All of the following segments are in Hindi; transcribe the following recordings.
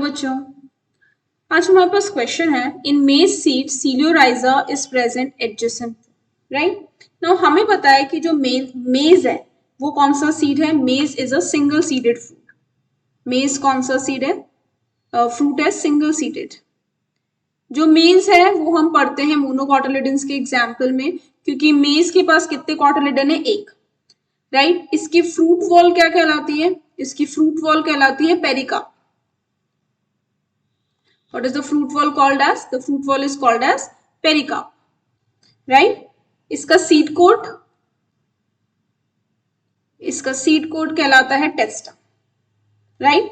बच्चों, आज हमारे पास क्वेश्चन है in maize seed coleorhiza is present adjacent, right. Now हमें पता है कि जो मेज है वो कौन सा सीड है। मेज is a single seeded fruit. मेज कौन सा सीड है? फ्रूट है सिंगल सीडेड। जो मेज है वो हम पढ़ते हैं मोनोकोटिलिडन्स के एग्जाम्पल में, क्योंकि मेज के पास कितने कोटिलिडन है? एक, राइट। इसकी फ्रूट वॉल क्या कहलाती है? इसकी फ्रूट वॉल कहलाती है pericarp. What is the fruit wall called as? The fruit wall is called as pericarp, right? इसका सीड कोट कहलाता है टेस्टा, राइट।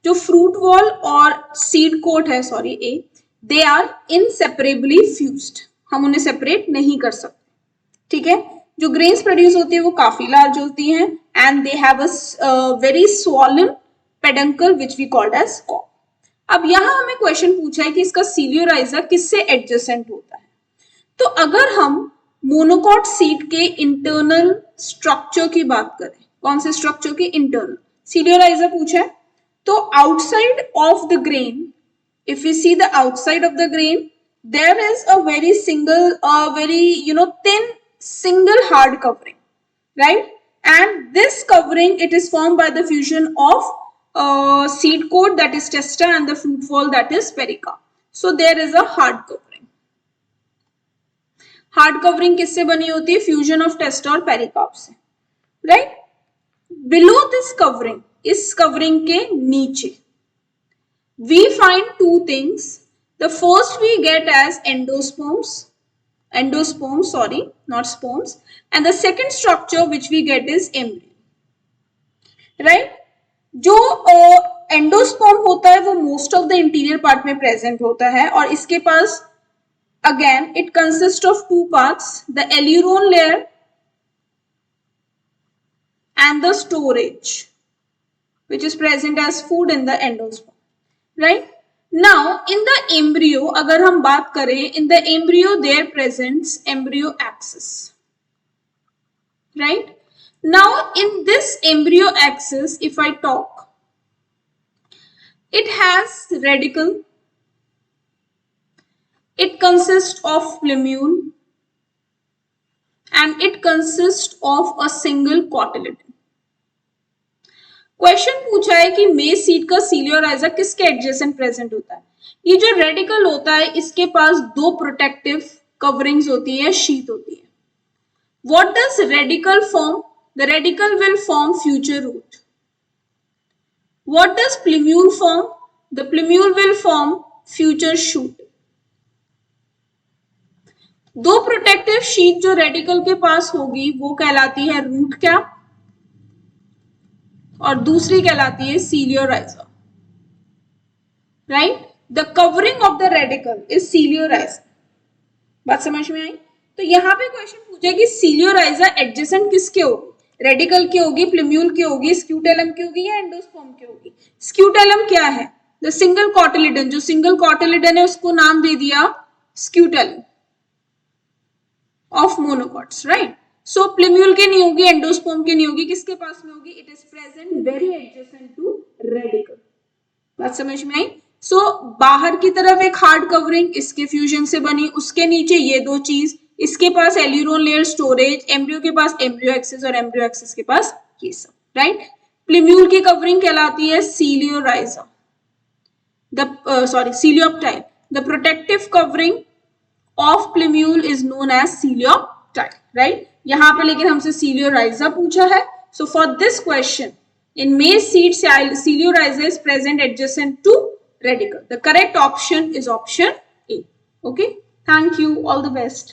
जो फ्रूट वॉल और सीड कोट है, दे आर इनसेपरेबली फ्यूज्ड। हम उन्हें सेपरेट नहीं कर सकते, ठीक है। जो ग्रेन्स प्रोड्यूस होती है वो काफी लार्ज होती हैं and they have a very swollen peduncle which we called as corm. अब यहां हमें क्वेश्चन पूछा है कि इसका सीलियोराइजा किससे एडजेसेंट होता है। तो अगर हम मोनोकॉट सीड के इंटरनल स्ट्रक्चर की बात करें, कौन से स्ट्रक्चर की? इंटरनल। सीलियोराइजा पूछा है तो outside of the grain, if you see the outside of the grain, there is a very thin single hard covering, right? And this covering, it is formed by the fusion of seed coat, that is testa, and the fruit wall, that is pericarp. So there is a hard covering. Hard covering किससे बनी होती है? फ्यूजन ऑफ टेस्टा और पेरिकार्प से, राइट। बिलो दिस कवरिंग, इस कवरिंग के नीचे, we find two things. The first we get as endosperms, not sperms, and the second structure which we get is embryo, right? जो एंडोस्पर्म होता है वो most of the interior part में प्रेजेंट होता है और इसके पास again it consist of two parts, the aleurone layer and the storage which is present as food in the endosperm, right? Now in the embryo, अगर हम बात करें, in the embryo there presents embryo axis, right? Now in this embryo axis, if I talk, it has radicle, it consists of plumule, and it consists of a single cotyledon. Question पूछा है कि मेज सीड का सीलियोराइजा किसके एडजेसेंट प्रेजेंट होता है। ये जो रेडिकल होता है इसके पास दो प्रोटेक्टिव कवरिंग्स होती है, शीट होती है। What does radical form? The radical will form future root. What does plumule form? The plumule will form future shoot. दो प्रोटेक्टिव शीट जो रेडिकल के पास होगी वो कहलाती है रूट कैप और दूसरी कहलाती है coleorhiza, right. The covering of the radicle is coleorhiza. बात समझ में आई? तो यहां पे क्वेश्चन पूछा कि सीलियोराइजा एडजेसेंट किसके होगी? रेडिकल की होगी, प्लूम्यूल की होगी, स्क्यूटेलम की होगी या एंडोस्पर्म की होगी? स्क्यूटेलम क्या है? The single cotyledon. जो सिंगल कोटिलिडन है उसको नाम दे दिया scutellum of monocots, right. So plumule के नहीं होगी, एंडोस्पर्म के नहीं होगी, किसके पास में होगी? It is present very adjacent to radical. बात समझ में आई? सो बाहर की तरफ एक हार्ड कवरिंग इसके फ्यूजन से बनी, उसके नीचे ये दो चीज, इसके पास एल्यूरोन लेयर, स्टोरेज, एम्ब्रियो के पास एम्ब्रियो एक्सिस और एम्ब्रियो एक्सिस के पास ये सब, राइट। प्लूम्यूल की कवरिंग कहलाती है coleorhiza, coleoptile. The protective covering of plumule is known as coleoptile, right. यहां पे लेकिन हमसे सीलियोराइजा पूछा है। So for this question, in maize seed coleorhiza is present adjacent to radical. The correct option is option A. Okay. Thank you. All the best.